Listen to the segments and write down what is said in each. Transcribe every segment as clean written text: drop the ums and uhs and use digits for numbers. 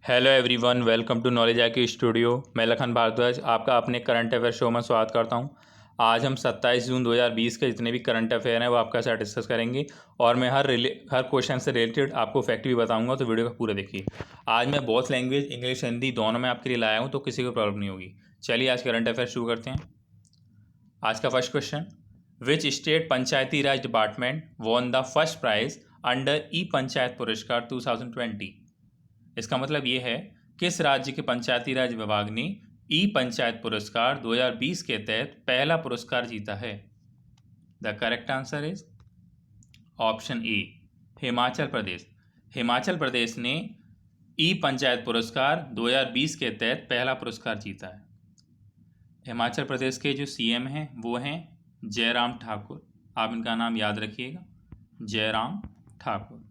Hello everyone, welcome to Knowledge IQ Studio. मैं लखन भारद्वाज आपका अपने करंट अफेयर शो में स्वागत करता हूं। आज हम 27 जून 2020 के जितने भी करंट अफेयर हैं वो आपके साथ डिस्कस करेंगे और मैं हर क्वेश्चन से रिलेटेड आपको फैक्ट भी बताऊंगा, तो वीडियो का पूरा देखिए। आज मैं बोथ लैंग्वेज इंग्लिश हिंदी दोनों में आपके लिए लाया हूँ, तो किसी को प्रॉब्लम नहीं होगी। चलिए आज करंट अफेयर शुरू करते हैं। आज का first question, which state Panchayati Raj department won the first prize under e Panchayat Puraskar 2020। इसका मतलब ये है, किस राज्य के पंचायती राज विभाग ने ई पंचायत पुरस्कार 2020 के तहत पहला पुरस्कार जीता है। The correct answer is option A, Himachal Pradesh. Himachal Pradesh ने ई पंचायत पुरस्कार 2020 के तहत पहला पुरस्कार जीता है। हिमाचल प्रदेश के जो सीएम हैं वो हैं जयराम ठाकुर। आप इनका नाम याद रखिएगा, जयराम ठाकुर।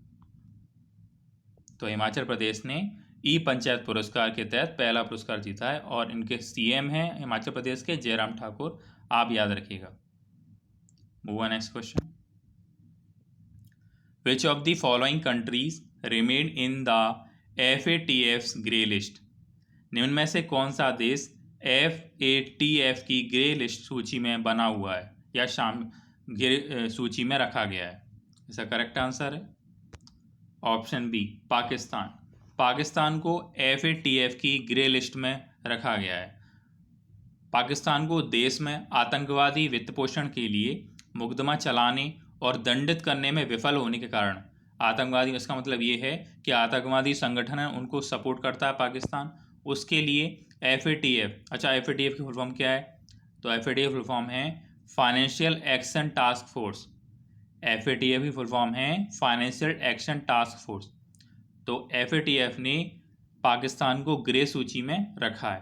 तो हिमाचल प्रदेश ने ई पंचायत पुरस्कार के तहत पहला पुरस्कार जीता है और इनके सीएम हैं हिमाचल प्रदेश के जयराम ठाकुर। आप याद रखिएगा। Move on next question, which of the following countries remain in the FATF's grey list. निम्न में से कौन सा देश FATF की ग्रे लिस्ट सूची में बना हुआ है या ग्रे सूची में रखा गया है। इसका करेक्ट आंसर है ऑप्शन बी, पाकिस्तान। पाकिस्तान को FATF की ग्रे लिस्ट में रखा गया है। पाकिस्तान को देश में आतंकवादी वित्त पोषण के लिए मुकदमा चलाने और दंडित करने में विफल होने के कारण आतंकवादी, इसका मतलब ये है कि आतंकवादी संगठन है उनको सपोर्ट करता है पाकिस्तान, उसके लिए FATF। अच्छा, FATF की फुल फॉर्म क्या है? तो FATF फुल फॉर्म है financial action task force. FATF की फुल फॉर्म है फाइनेंशियल एक्शन टास्क फोर्स। तो FATF ने पाकिस्तान को ग्रे सूची में रखा है।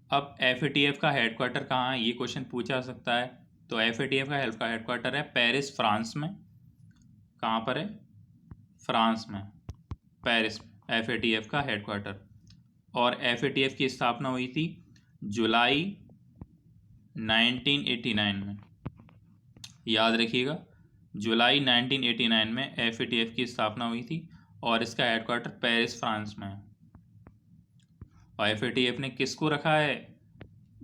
अब FATF का हेडक्वार्टर कहाँ है, ये क्वेश्चन पूछा जा सकता है। तो FATF का हेडक्वार्टर है पेरिस, फ्रांस में। कहाँ पर है? फ्रांस में, पेरिस FATF का हेडक्वार्टर। और FATF की स्थापना हुई थी जुलाई 1989 में। याद रखिएगा, जुलाई 1989 में FATF की स्थापना हुई थी और इसका हेडक्वार्टर पेरिस, फ्रांस में है। और FATF ने किसको रखा है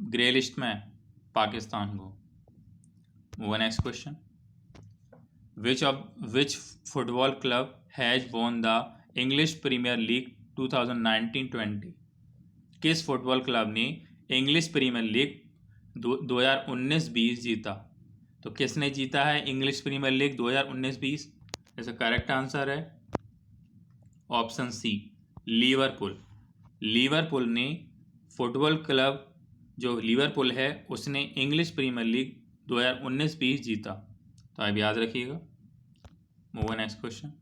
ग्रे लिस्ट में? पाकिस्तान को। Move next question, which football club has won the English Premier League 2019-20। किस फुटबॉल क्लब ने इंग्लिश प्रीमियर लीग 2019-20 जीता? तो किसने जीता है इंग्लिश प्रीमियर लीग 2019-20? इसका करेक्ट आंसर है ऑप्शन सी, लिवरपूल। लिवरपूल ने फुटबॉल क्लब जो लिवरपूल है उसने इंग्लिश प्रीमियर लीग 2019-20 जीता। तो आप याद रखिएगा। Move next question,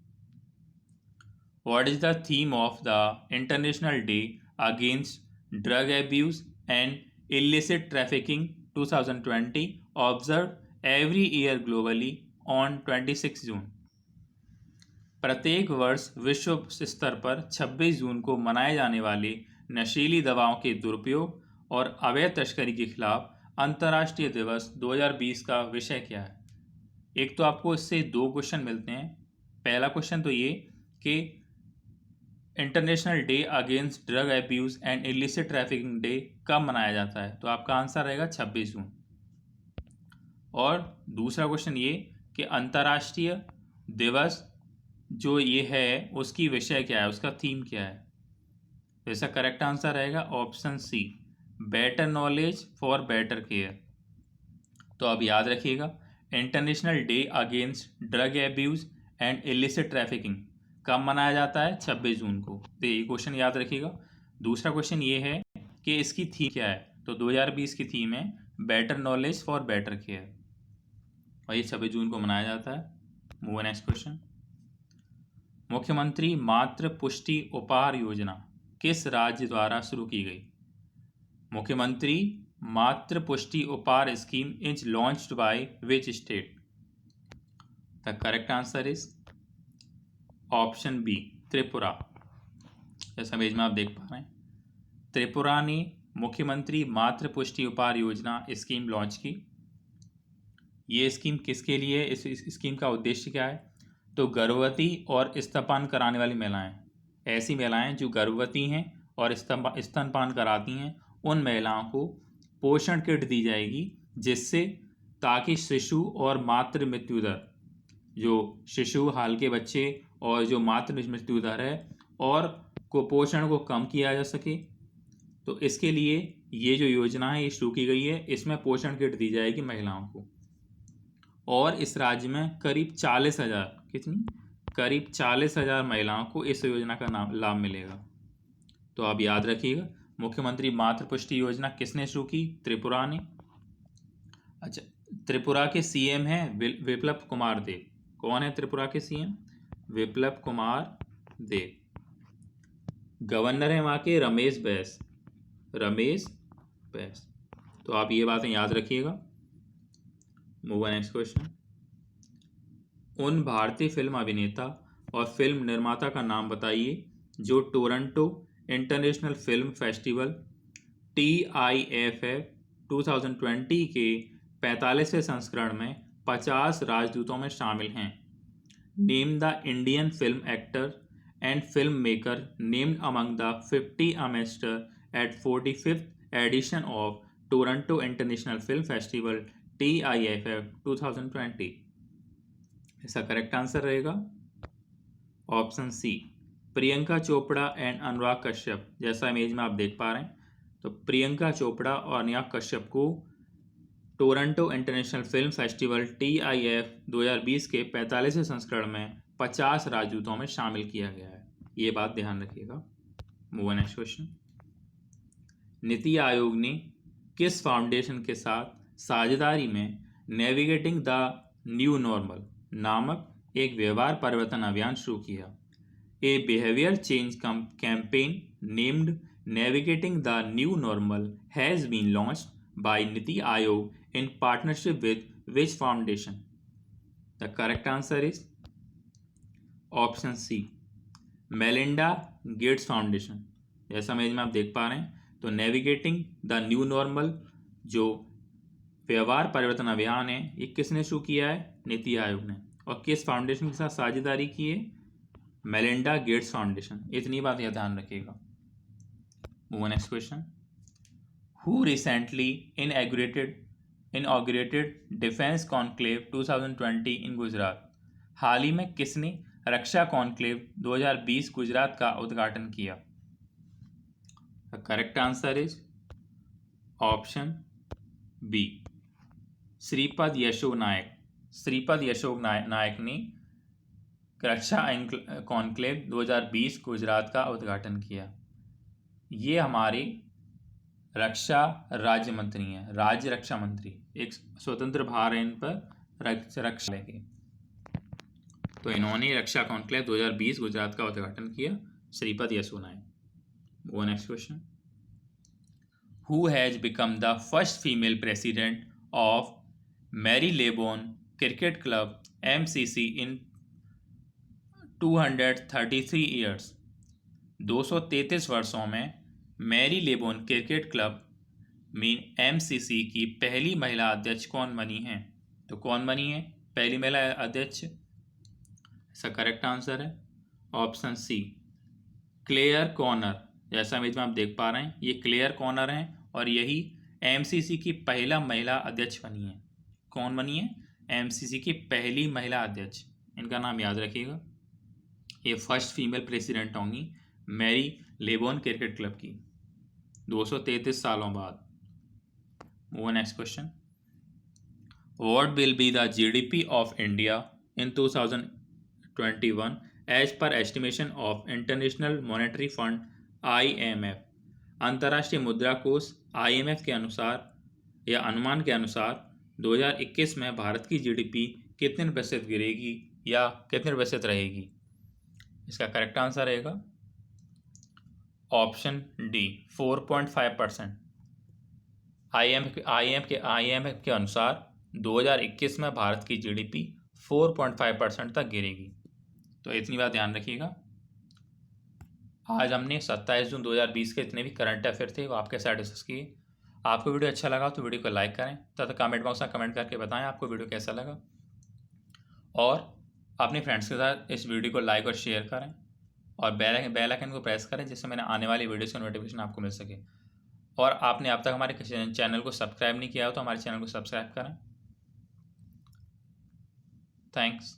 what is the theme of the international Day Against Drug Abuse and Illicit trafficking 2020 observe every year globally on 26 जून। प्रत्येक वर्ष विश्व स्तर पर 26 जून को मनाए जाने वाले नशीली दवाओं के दुरुपयोग और अवैध तस्करी के खिलाफ अंतर्राष्ट्रीय दिवस 2020 का विषय क्या है? एक तो आपको इससे दो क्वेश्चन मिलते हैं। पहला क्वेश्चन तो ये कि international Day Against Drug Abuse and Illicit trafficking day कब मनाया जाता है? तो आपका आंसर रहेगा 26 जून। और दूसरा क्वेश्चन ये कि अंतर्राष्ट्रीय दिवस जो ये है उसकी विषय क्या है, उसका थीम क्या है? तो इसका करेक्ट आंसर रहेगा option C, better knowledge for better care. तो अब याद रखिएगा, International Day Against Drug Abuse and Illicit Trafficking कब मनाया जाता है? 26 जून को। तो ये क्वेश्चन याद रखिएगा। दूसरा क्वेश्चन ये है कि इसकी थीम क्या है? तो 2020 की थीम है better knowledge for better care और ये 26 जून को मनाया जाता है। मूव नेक्स्ट क्वेश्चन, मुख्यमंत्री मातृ पुष्टि उपहार योजना किस राज्य द्वारा शुरू की गई? मुख्यमंत्री Matri Pushti Uphar scheme is launched by which state? The correct answer is option B, Tripura. जैसा इमेज में आप देख पा रहे हैं, त्रिपुरा ने मुख्यमंत्री मातृ पुष्टि उपहार योजना स्कीम लॉन्च की। ये स्कीम किसके लिए है? इस स्कीम का उद्देश्य क्या है? तो गर्भवती और स्तनपान कराने वाली महिलाएं, ऐसी महिलाएं जो गर्भवती हैं और स्तनपान कराती हैं उन महिलाओं को पोषण किट दी जाएगी, जिससे ताकि शिशु और मातृ मृत्यु दर, जो शिशु हाल के बच्चे और जो मातृ मृत्यु दर है और कुपोषण को कम किया जा सके। तो इसके लिए ये जो योजना है ये शुरू की गई है। इसमें पोषण किट दी जाएगी महिलाओं को और इस राज्य में करीब 40,000 करीब 40,000 महिलाओं को इस योजना का लाभ मिलेगा। तो आप याद रखिएगा, मुख्यमंत्री मातृ पुष्टि योजना किसने शुरू की? त्रिपुरा ने। अच्छा, त्रिपुरा के सीएम हैं विप्लव कुमार देव। कौन है त्रिपुरा के सीएम? विप्लव कुमार देव। गवर्नर है वहाँ के रमेश बैस। तो आप ये बातें याद रखिएगा। Move on next question. उन भारतीय फिल्म अभिनेता और फिल्म निर्माता का नाम बताइए जो Toronto international film festival TIFF 2020 के 45वें संस्करण में 50 राजदूतों में शामिल हैं। Name the Indian film actor and film maker named among the 50 ambassador at 45th edition of Toronto international film festival TIFF 2020। इसका करेक्ट आंसर रहेगा option C, Priyanka Chopra and Anurag Kashyap. जैसा image में आप देख पा रहे हैं, तो प्रियंका चोपड़ा और अनुराग कश्यप को Toronto international film festival TIFF 2020 के 45वें संस्करण में 50 राजदूतों में शामिल किया गया है। ये बात ध्यान रखिएगा। Move on next question. NITI Aayog ने किस फाउंडेशन के साथ साझेदारी में नेविगेटिंग द न्यू नॉर्मल नामक एक व्यवहार परिवर्तन अभियान शुरू किया? A behaviour change campaign named navigating the new normal has been launched by NITI Aayog in partnership with which foundation? The correct answer is option C, Melinda Gates foundation. जैसा image में आप देख पा रहे हैं, तो नेविगेटिंग द न्यू नॉर्मल जो व्यवहार परिवर्तन अभियान है ये किसने शुरू किया है? नीति आयोग ने। और किस फाउंडेशन के साथ साझेदारी की है? Melinda Gates foundation. इतनी बात यह ध्यान रखिएगा। Move on next question. Who recently inaugurated defence conclave 2020 in Gujarat? हाल ही में किसने रक्षा कॉन्क्लेव 2020 गुजरात का उद्घाटन किया? The correct answer is option B, Shripad Yesso Naik ने रक्षा कॉन्क्लेव 2020 गुजरात का उद्घाटन किया। ये हमारे रक्षा राज्य मंत्री हैं, राज्य रक्षा मंत्री, एक स्वतंत्र भार है इन पर रक्षा लेके। तो इन्होंने रक्षा कॉन्क्लेव 2020 गुजरात का उद्घाटन किया, श्रीपद यशो नायक। वो next question. Who has become the first female president of Marylebone Cricket Club MCC in 233 years? 233 वर्षों में मैरी लेबोन क्रिकेट क्लब में MCC की पहली महिला अध्यक्ष कौन बनी है? तो कौन बनी है पहली महिला अध्यक्ष? इसका करेक्ट आंसर है ऑप्शन सी, क्लेयर कॉर्नर। जैसा इमेज में आप देख पा रहे हैं, ये क्लेयर कॉर्नर हैं और यही MCC की पहला महिला अध्यक्ष बनी है। कौन बनी है? MCC की पहली महिला अध्यक्ष। इनका नाम याद रखिएगा। ये फर्स्ट फीमेल प्रेसिडेंट होंगी मैरी लेबोन क्रिकेट क्लब की 233 सालों बाद। वो next question. What will be the GDP of India in 2021 as per estimation of International Monetary Fund IMF? अंतर्राष्ट्रीय मुद्रा कोष IMF के अनुसार या अनुमान के अनुसार 2021 में भारत की GDP कितने प्रतिशत गिरेगी या कितने प्रतिशत रहेगी? इसका करेक्ट आंसर रहेगा ऑप्शन डी, 4.5%। IMF के अनुसार 2021 में भारत की GDP 4.5% तक गिरेगी। तो इतनी बात ध्यान रखिएगा। आज हमने 27 जून 2020 के इतने भी करंट अफेयर थे वो आपके साथ डिस्कस किए। आपको वीडियो अच्छा लगा तो वीडियो को लाइक करें तथा कमेंट बॉक्स में कमेंट करके बताएं आपको वीडियो कैसा लगा, और अपने फ्रेंड्स के साथ इस वीडियो को लाइक और शेयर करें। और बेल आइकन को प्रेस करें जिससे मैंने आने वाली वीडियोस का नोटिफिकेशन आपको मिल सके। और आपने अब तक हमारे चैनल को सब्सक्राइब नहीं किया हो तो हमारे चैनल को सब्सक्राइब करें। थैंक्स।